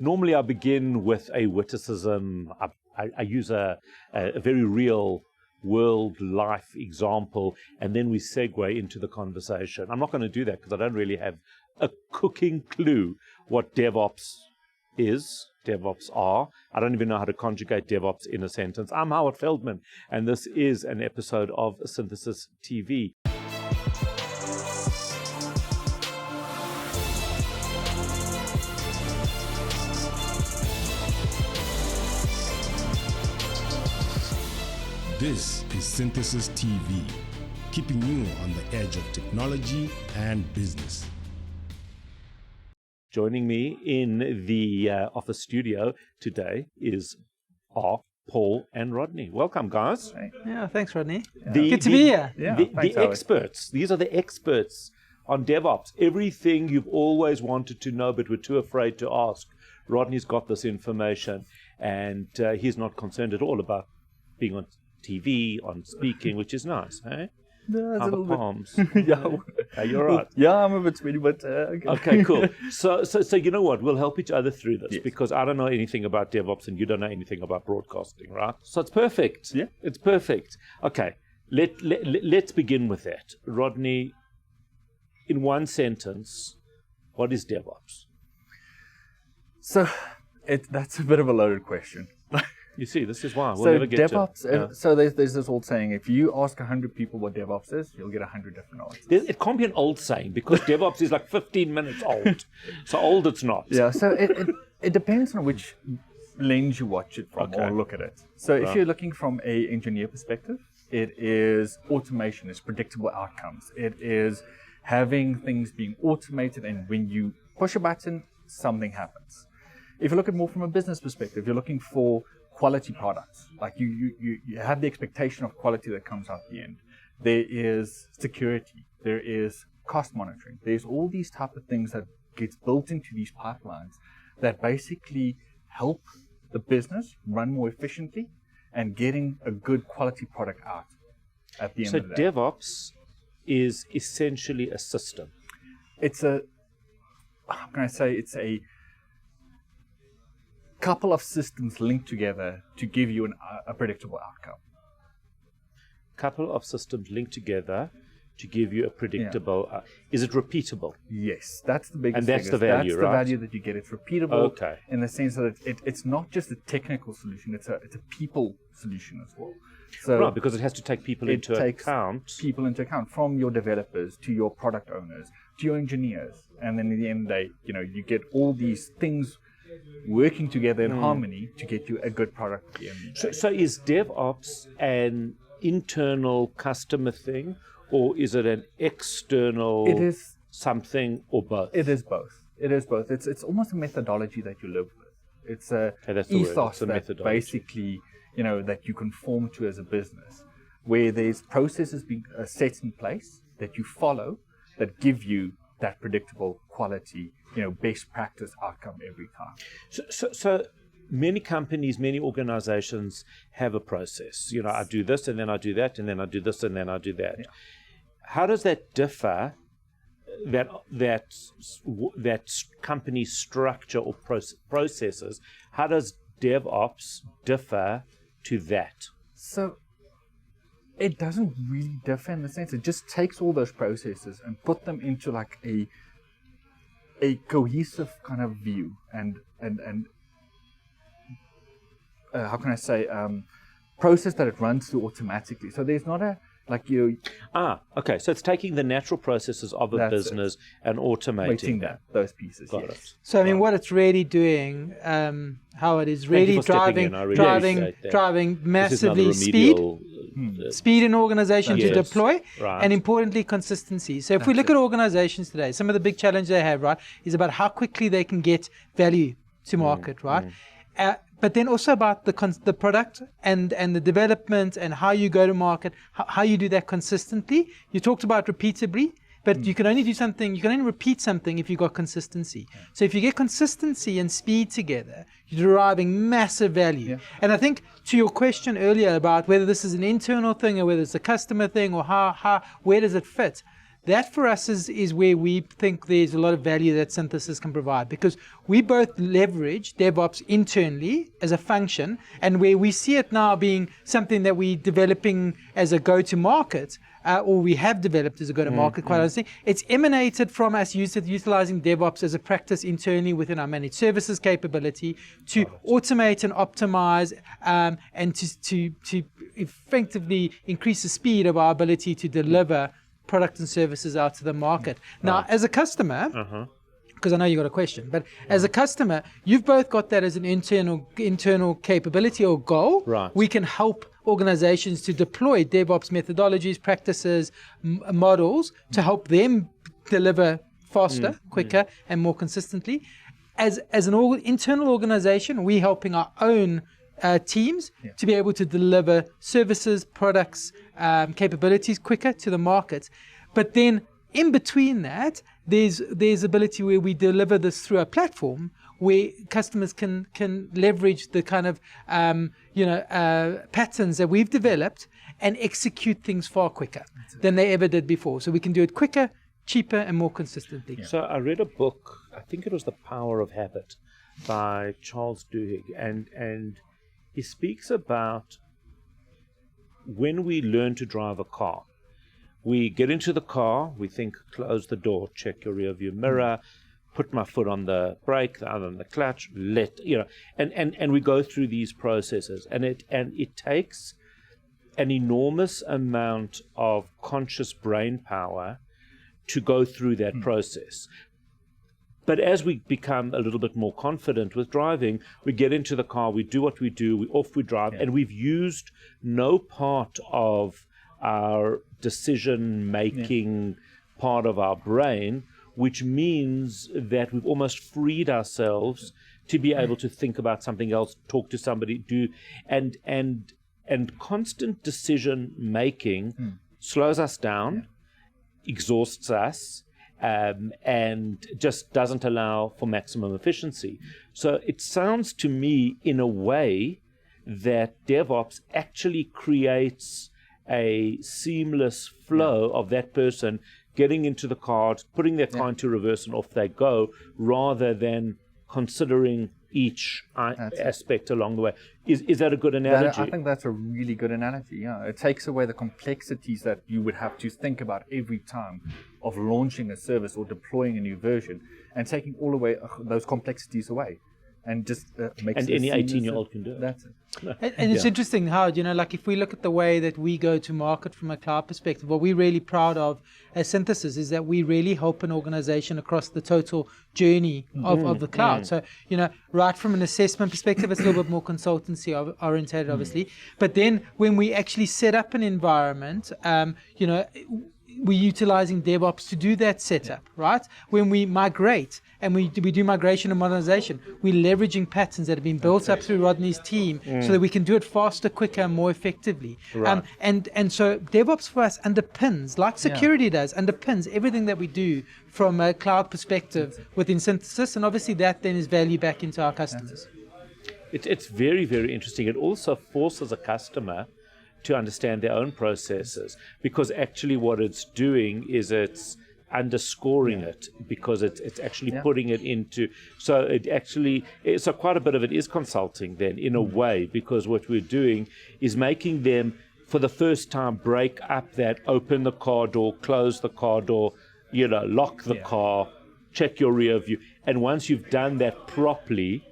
Normally I begin with a witticism. I use a very real world life example, and then we segue into the conversation. I'm not going to do that because I don't really have a cooking clue what DevOps is, DevOps are. I don't even know how to conjugate DevOps in a sentence. I'm Howard Feldman, and this is an episode of Synthesis TV. This is Synthesis TV, keeping you on the edge of technology and business. Joining me in the office studio today are Paul and Rodney. Welcome, guys. Yeah, thanks, Rodney. Good to be here. The experts. These are the experts on DevOps. Everything you've always wanted to know but were too afraid to ask. Rodney's got this information, and he's not concerned at all about being on TV, on speaking, which is nice, eh? No, How the palms? Yeah. You're right. Yeah, I'm a bit sweaty, but okay, cool. So you know what? We'll help each other through this because I don't know anything about DevOps and you don't know anything about broadcasting, right? So it's perfect. Yeah, it's perfect. Okay, let's begin with that. Rodney, in one sentence, what is DevOps? So that's a bit of a loaded question. You see, this is why we'll never get DevOps, to it. So there's this old saying, if you ask 100 people what DevOps is, you'll get 100 different answers. It can't be an old saying because DevOps is like 15 minutes old. So old it's not. Yeah, so it depends on which lens you watch it from or look at it. So if you're looking from an engineer perspective, it is automation, it's predictable outcomes. It is having things being automated, and when you push a button, something happens. If you look at more from a business perspective, you're looking for quality products. Like you have the expectation of quality that comes out the end. There is security. There is cost monitoring. There's all these type of things that gets built into these pipelines that basically help the business run more efficiently and getting a good quality product out at the end of the day. So DevOps is essentially a system. It's a couple of systems linked together to give you a predictable outcome. Couple of systems linked together to give you a predictable. Is it repeatable? Yes, that's the biggest. And that's the value, right? That's the value that you get. It's repeatable. Okay. In the sense that it's not just a technical solution; it's a people solution as well. So right, because it has to take people into account. People into account, from your developers to your product owners to your engineers, and then in the end, you get all these things working together in harmony to get you a good product at the end of the day. So is DevOps an internal customer thing, or is it an external something, or both? It is both. It's almost a methodology that you live with. It's a ethos that basically, that you conform to as a business, where there's processes being set in place that you follow that give you that predictable quality, best practice outcome every time. So many companies, many organizations have a process. I do this and then I do that and then I do this and then I do that. Yeah. How does that differ? That company structure or processes. How does DevOps differ to that? So it doesn't really differ in the sense. It just takes all those processes and put them into like a cohesive kind of view and how can I say, process that it runs through automatically. So there's not okay. So it's taking the natural processes of a business and automating those pieces. Got it. So what it's really doing, how it is really driving massively speed in organization to deploy, and importantly consistency. So if we look at organizations today, some of the big challenge they have, right, is about how quickly they can get value to market, right? But then also about the product and the development and how you go to market, how you do that consistently. You talked about repeatably, but you can only repeat something if you've got consistency. So if you get consistency and speed together, you're deriving massive value. Yeah. And I think to your question earlier about whether this is an internal thing or whether it's a customer thing or where does it fit, that for us is where we think there's a lot of value that Synthesis can provide, because we both leverage DevOps internally as a function, and where we see it now being something that we're developing as a go-to-market, or we have developed as a go-to-market, quite honestly. It's emanated from us utilizing DevOps as a practice internally within our managed services capability to automate and optimize, and to effectively increase the speed of our ability to deliver products and services out to the market. Now, as a customer, because I know you got a question, but as a customer, you've both got that as an internal capability or goal. Right. We can help organizations to deploy DevOps methodologies, practices, models to help them deliver faster, quicker, and more consistently. As an internal organization, we're helping our own teams to be able to deliver services, products, capabilities quicker to the market. But then in between that, there's ability where we deliver this through a platform where customers can leverage the kind of patterns that we've developed and execute things far quicker than they ever did before. So we can do it quicker, cheaper, and more consistently. Yeah. So I read a book, I think it was The Power of Habit by Charles Duhigg, and he speaks about when we learn to drive a car. We get into the car, we think, close the door, check your rear view mirror, put my foot on the brake, the other on the clutch, and we go through these processes, and it takes an enormous amount of conscious brain power to go through that process. But as we become a little bit more confident with driving, we get into the car, we do what we do, we drive, and we've used no part of our decision-making part of our brain, which means that we've almost freed ourselves to be able to think about something else, talk to somebody, and constant decision-making slows us down, exhausts us, and just doesn't allow for maximum efficiency. So it sounds to me, in a way, that DevOps actually creates a seamless flow of that person getting into the car, putting their car into reverse, and off they go, rather than considering each aspect along the way. Is that a good analogy? I think that's a really good analogy. Yeah, it takes away the complexities that you would have to think about every time of launching a service or deploying a new version, and taking all away those complexities away, and just makes and any 18-year-old can do it. That's it. And it's interesting how, like if we look at the way that we go to market from a cloud perspective, what we're really proud of as Synthesis is that we really help an organization across the total journey of the cloud. So, right from an assessment perspective, it's a little bit more consultancy oriented, obviously. But then when we actually set up an environment, we're utilizing DevOps to do that setup, right? When we migrate and we do migration and modernization, we're leveraging patterns that have been built up through Rodney's team so that we can do it faster, quicker, and more effectively. Right. And so DevOps for us underpins, like security does, underpins everything that we do from a cloud perspective within Synthesis, and obviously that then is value back into our customers. It's very, very interesting. It also forces a customer to understand their own processes, because actually what it's doing is it's underscoring it, because it's actually putting it into, so quite a bit of it is consulting then, in a way, because what we're doing is making them for the first time break up that open the car door, close the car door, lock the car, check your rear view, and once you've done that properly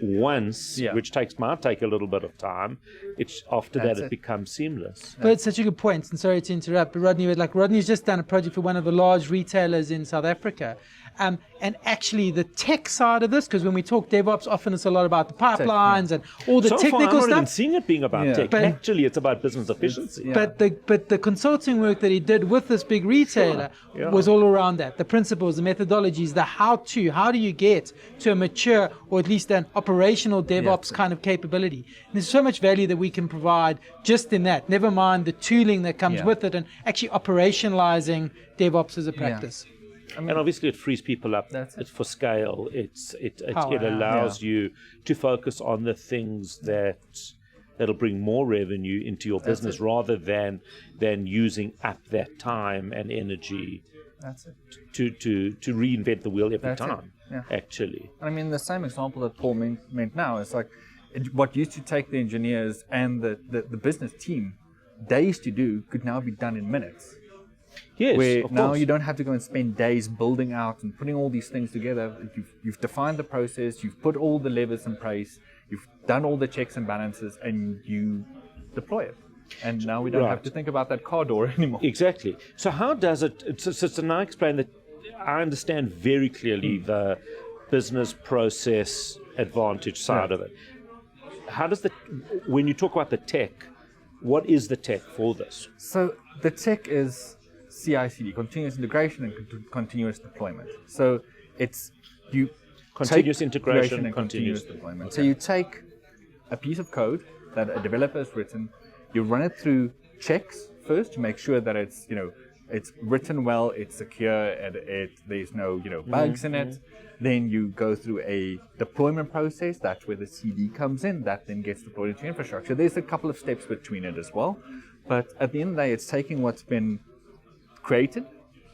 which might take a little bit of time, it becomes seamless. But it's such a good point, and sorry to interrupt, but Rodney's just done a project for one of the large retailers in South Africa, and actually the tech side of this, because when we talk DevOps, often it's a lot about the pipelines and all the technical I'm not stuff. even seeing it being about tech. But actually, it's about business efficiency. But the consulting work that he did with this big retailer was all around that. The principles, the methodologies, the how do you get to a mature, or at least an operational DevOps kind of capability. And there's so much value that we can provide just in that, never mind the tooling that comes with it, and actually operationalizing DevOps as a practice. And obviously it frees people up. It's for scale. It allows you to focus on the things that that'll bring more revenue into your business rather than using up that time and energy to reinvent the wheel every time. Actually, I mean, the same example that Paul meant now is like what used to take the engineers and the business team days to do could now be done in minutes. Yes, where of now course. you don't have to go and spend days building out and putting all these things together. You've defined the process, you've put all the levers in place, you've done all the checks and balances, and you deploy it. And now we don't have to think about that car door anymore. Exactly. So how does it, so now explain that I understand very clearly the business process advantage side of it. How does when you talk about the tech, what is the tech for this? So the tech is CI/CD, continuous integration and continuous deployment. So it's continuous integration and continuous deployment. Okay. So you take a piece of code that a developer has written, you run it through checks first to make sure that it's written well, it's secure, and there's no bugs in it. Then you go through a deployment process. That's where the CD comes in. That then gets deployed into infrastructure. There's a couple of steps between it as well. But at the end of the day, it's taking what's been created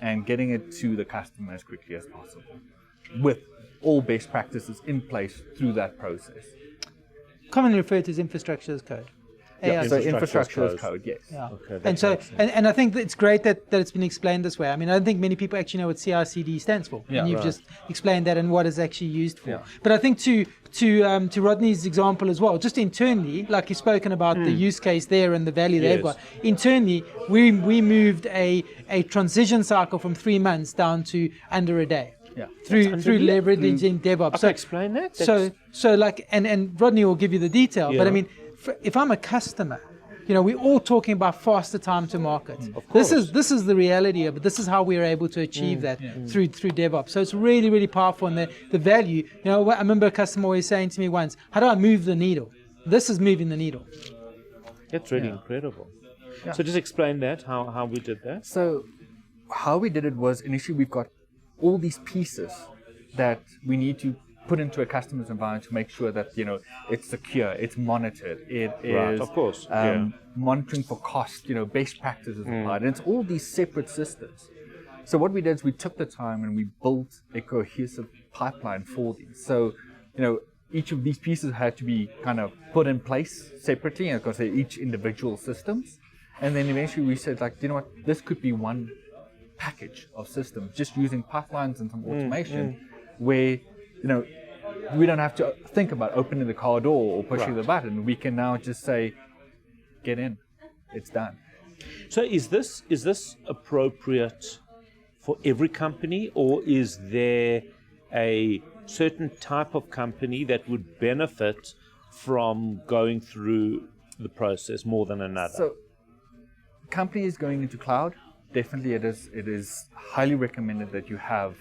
and getting it to the customer as quickly as possible with all best practices in place through that process. Commonly referred to as infrastructure as code. Yeah, so infrastructure as code, yes. Yeah. Okay, and so, and I think that it's great that it's been explained this way. I mean, I don't think many people actually know what CI/CD stands for. Yeah, and you've just explained that and what it's actually used for. Yeah. But I think to Rodney's example as well, just internally, like you've spoken about the use case there and the value they've got. Internally, we moved a transition cycle from 3 months down to under a day. Yeah. Through leveraging DevOps. So explain that. So like, and Rodney will give you the detail, but I mean, if I'm a customer, we're all talking about faster time to market. Of course. This is the reality of it. This is how we're able to achieve that through DevOps. So it's really, really powerful, and the value. I remember a customer always saying to me once, "How do I move the needle?" This is moving the needle. That's really incredible. Yeah. So just explain that, how we did that. So how we did it was initially we've got all these pieces that we need to put into a customer's environment to make sure that it's secure, it's monitored, it is of course, monitoring for cost, best practices applied, and it's all these separate systems. So what we did is we took the time and we built a cohesive pipeline for these. So each of these pieces had to be kind of put in place separately, and of course they're each individual systems. And then eventually we said, this could be one package of systems, just using pipelines and some automation, where we don't have to think about opening the car door or pushing the button. We can now just say, get in, it's done. So is this appropriate for every company, or is there a certain type of company that would benefit from going through the process more than another? So companies going into cloud, definitely it is highly recommended that you have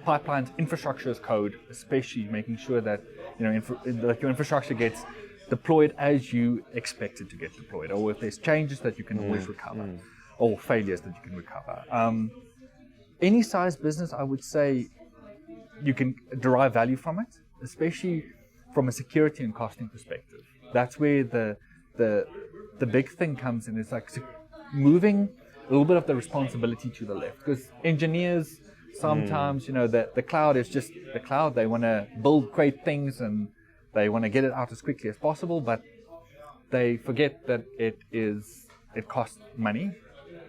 pipelines, infrastructure as code, especially making sure that that your infrastructure gets deployed as you expect it to get deployed, or if there's changes that you can always recover, or failures that you can recover. Any size business, I would say, you can derive value from it, especially from a security and costing perspective. That's where the big thing comes in. It's moving a little bit of the responsibility to the left, because engineers sometimes, the cloud is just the cloud. They want to build great things and they want to get it out as quickly as possible, but they forget that it costs money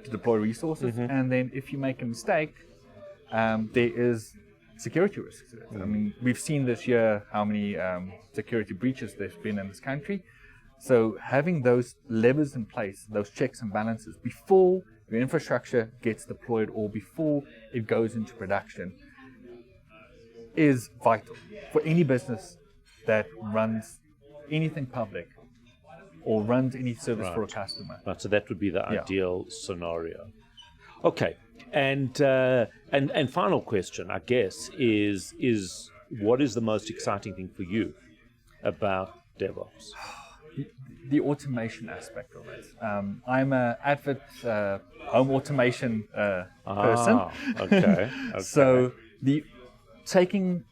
to deploy resources. And then if you make a mistake, there is security risks to it. I mean, we've seen this year how many security breaches there's been in this country. So having those levers in place, those checks and balances before your infrastructure gets deployed or before it goes into production is vital for any business that runs anything public or runs any service for a customer. Right, so that would be the ideal scenario. Okay, and final question, I guess, is what is the most exciting thing for you about DevOps? The automation aspect of it. I'm an avid home automation person. Okay. So taking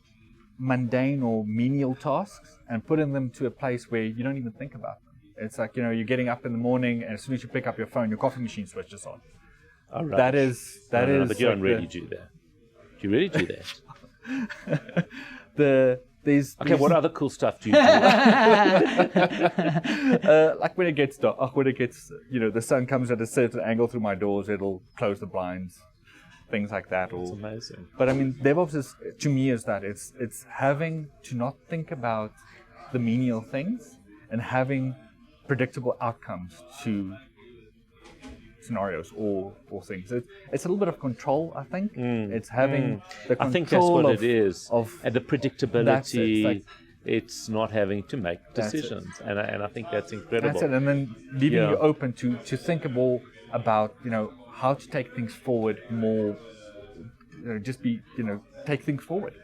mundane or menial tasks and putting them to a place where you don't even think about them. It's like, you're getting up in the morning, and as soon as you pick up your phone, your coffee machine switches on. All right. That is. But you don't really do that. Do you really do that? What other cool stuff do you do? Like when it gets dark, the sun comes at a certain angle through my doors, it'll close the blinds, things like that. That's amazing. But I mean, DevOps to me is that it's having to not think about the menial things and having predictable outcomes to scenarios or things. It's a little bit of control, I think. It's having the control. I think that's what it is. And the predictability. It's not having to make decisions, and I think that's incredible. That's it. And then leaving you open to think more about how to take things forward more. Take things forward.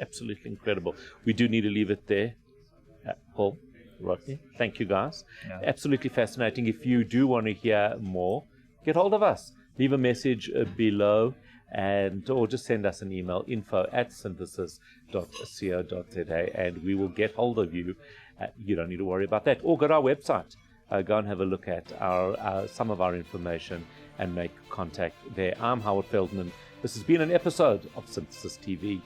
Absolutely incredible. We do need to leave it there. Paul, Rodney, thank you guys. Yeah. Absolutely fascinating. If you do want to hear more, get hold of us. Leave a message below, or just send us an email, info@synthesis.co.za, and we will get hold of you. You don't need to worry about that. Or go to our website. Go and have a look at some of our information and make contact there. I'm Howard Feldman. This has been an episode of Synthesis TV.